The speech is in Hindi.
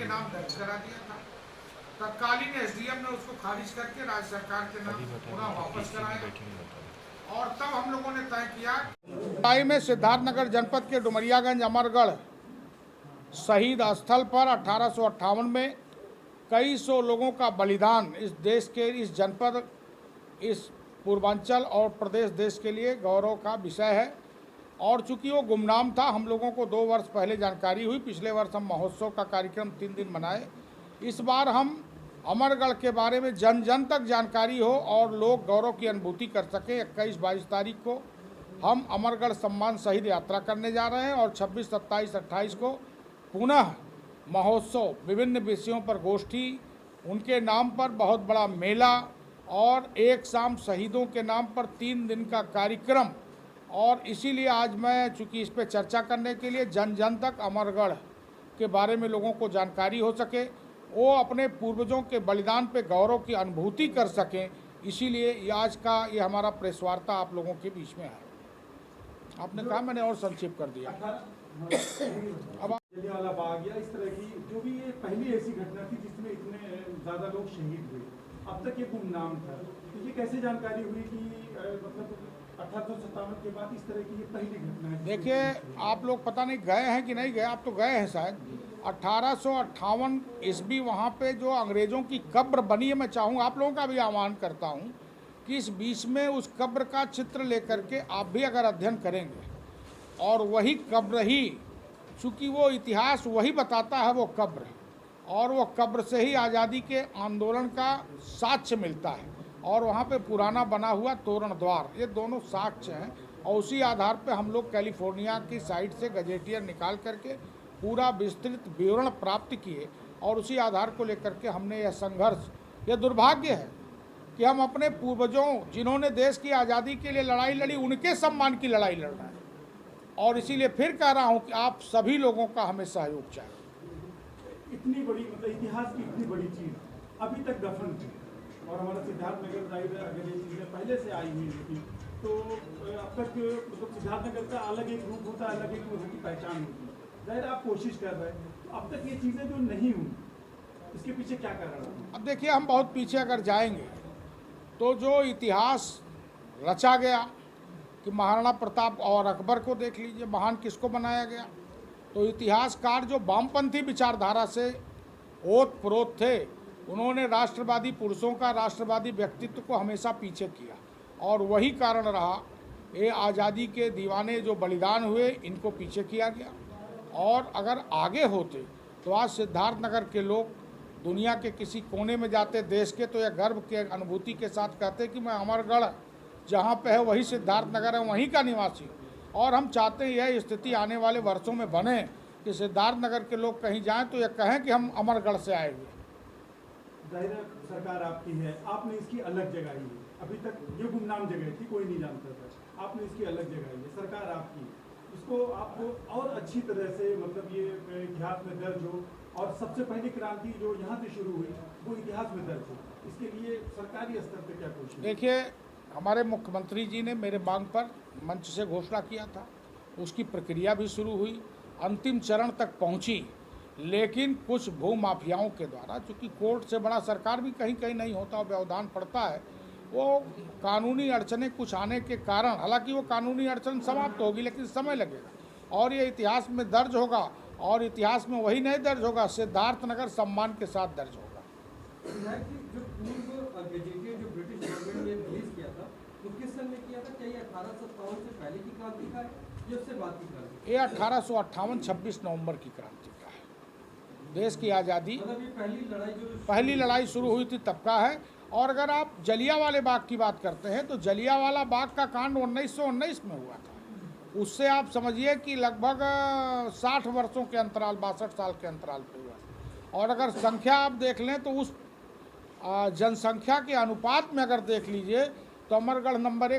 नाम दर्ज करा दिया था। तत्कालीन एसडीएम ने उसको खारिज करके राज्य सरकार के नाम पुनः वापस कराया और तब हम लोगों ने तय किया में सिद्धार्थनगर जनपद के डुमरियागंज अमरगढ़ शहीद स्थल पर 1858 में कई सौ लोगों का बलिदान इस देश के, इस जनपद, इस पूर्वांचल और प्रदेश देश के लिए गौरव का विषय है। और चूंकि वो गुमनाम था, हम लोगों को 2 वर्ष पहले जानकारी हुई। पिछले वर्ष हम महोत्सव का कार्यक्रम 3 दिन मनाए। इस बार हम अमरगढ़ के बारे में जन जन तक जानकारी हो और लोग गौरव की अनुभूति कर सकें। 21-22 तारीख को हम अमरगढ़ सम्मान शहीद यात्रा करने जा रहे हैं और 26, 27, 28 को पुनः महोत्सव, विभिन्न विषयों पर गोष्ठी, उनके नाम पर बहुत बड़ा मेला और एक शाम शहीदों के नाम पर 3 दिन का कार्यक्रम। और इसीलिए आज मैं, चूँकि इस पर चर्चा करने के लिए जन जन तक अमरगढ़ के बारे में लोगों को जानकारी हो सके, वो अपने पूर्वजों के बलिदान पे गौरव की अनुभूति कर सकें, इसीलिए आज का ये हमारा प्रेस वार्ता आप लोगों के बीच में है। आपने कहा, मैंने और संक्षिप्त कर दिया। अब जलियांवाला बाग या इस तरह की जो भी ये पहली ऐसी घटना थी जिसमें इतने ज़्यादा लोग शहीद हुए, अब तक ये गुमनाम था, तो ये कैसे जानकारी हुई कि मतलब 1857 के बाद इस तरह की ये पहली घटना है? देखिए, आप लोग पता नहीं गए हैं कि नहीं गए, आप तो गए हैं शायद। 1858 ईस्वी वहाँ पे जो अंग्रेज़ों की कब्र बनी है, मैं चाहूँगा आप लोगों का भी आह्वान करता हूँ कि इस बीच में उस कब्र का चित्र लेकर के आप भी अगर अध्ययन करेंगे और वही कब्र ही, चूँकि वो इतिहास वही बताता है, वो कब्र, और वो कब्र से ही आज़ादी के आंदोलन का साक्ष्य मिलता है। और वहाँ पे पुराना बना हुआ तोरण द्वार, ये दोनों साक्ष्य हैं। और उसी आधार पे हम लोग कैलिफोर्निया की साइट से गजेटियर निकाल करके पूरा विस्तृत विवरण प्राप्त किए और उसी आधार को लेकर के हमने यह संघर्ष, यह दुर्भाग्य है कि हम अपने पूर्वजों, जिन्होंने देश की आज़ादी के लिए लड़ाई लड़ी, उनके सम्मान की लड़ाई लड़ रहे हैं। और इसीलिए फिर कह रहा हूँ कि आप सभी लोगों का हमें सहयोग चाहिए। इतनी बड़ी, मतलब इतिहास की इतनी बड़ी चीज़ अभी तक दफन थी और हमारा सिद्धार्थनगर जाहिर है अगर ये चीज़ें पहले से आई हुई थी तो अब तक मतलब सिद्धार्थनगर का अलग एक रूप होता है, अलग एक वहाँ की पहचान होती है। जाहिर आप कोशिश कर रहे हैं, तो अब तक ये चीज़ें जो नहीं हुई, इसके पीछे क्या कारण है? अब देखिए, हम बहुत पीछे अगर जाएंगे तो जो इतिहास रचा गया कि महाराणा प्रताप और अकबर को देख लीजिए, महान किसको बनाया गया। तो इतिहासकार जो वामपंथी विचारधारा से ओत प्रोत थे, उन्होंने राष्ट्रवादी पुरुषों का, राष्ट्रवादी व्यक्तित्व को हमेशा पीछे किया और वही कारण रहा, ये आज़ादी के दीवाने जो बलिदान हुए, इनको पीछे किया गया। और अगर आगे होते तो आज सिद्धार्थनगर के लोग दुनिया के किसी कोने में जाते देश के, तो यह गर्व के अनुभूति के साथ कहते कि मैं अमरगढ़ जहाँ पे है वही सिद्धार्थनगर है, वहीं का निवासी। और हम चाहते हैं यह स्थिति आने वाले वर्षों में बने कि सिद्धार्थनगर के लोग कहीं जाएं तो यह कहें कि हम अमरगढ़ से आए हुए। जाहिर सरकार आपकी है, आपने इसकी अलग जगह ही है। अभी तक ये गुमनाम जगह थी, कोई नहीं जानता था, आपने इसकी अलग जगह ही है। सरकार आपकी, इसको आपको और अच्छी तरह से, मतलब ये इतिहास में दर्ज हो और सबसे पहली क्रांति जो यहाँ से शुरू हुई वो इतिहास में दर्ज हो, इसके लिए सरकारी स्तर पर क्या कोशिश? देखिए, हमारे मुख्यमंत्री जी ने मेरे मांग पर मंच से घोषणा किया था, उसकी प्रक्रिया भी शुरू हुई, अंतिम चरण तक पहुंची। लेकिन कुछ भू माफियाओं के द्वारा, चूँकि कोर्ट से बड़ा सरकार भी कहीं कहीं नहीं होता, व्यवधान पड़ता है, वो कानूनी अड़चनें कुछ आने के कारण, हालांकि वो कानूनी अड़चन समाप्त होगी लेकिन समय लगेगा और ये इतिहास में दर्ज होगा। और इतिहास में वही नहीं दर्ज होगा, सिद्धार्थनगर सम्मान के साथ दर्ज होगा। जो पूर्व गजेटियर जो ब्रिटिश गवर्नमेंट ने रिलीज किया था, वो किस सन में किया था? क्या ये 1857 से पहले की क्रांति का है या उससे बाद की क्रांति? ये 1858 26 नवंबर की क्रांति का है। देश की आज़ादी, मतलब ये पहली लड़ाई शुरू हुई थी तब का है। और अगर आप जलियांवाला बाग की बात करते हैं तो जलियांवाला बाग का कांड 1919 में हुआ था। उससे आप समझिए कि लगभग 60 वर्षों के अंतराल, 62 साल के अंतराल पर हुआ। और अगर संख्या आप देख लें तो उस जनसंख्या के अनुपात में अगर देख लीजिए तो अमरगढ़ नंबर 1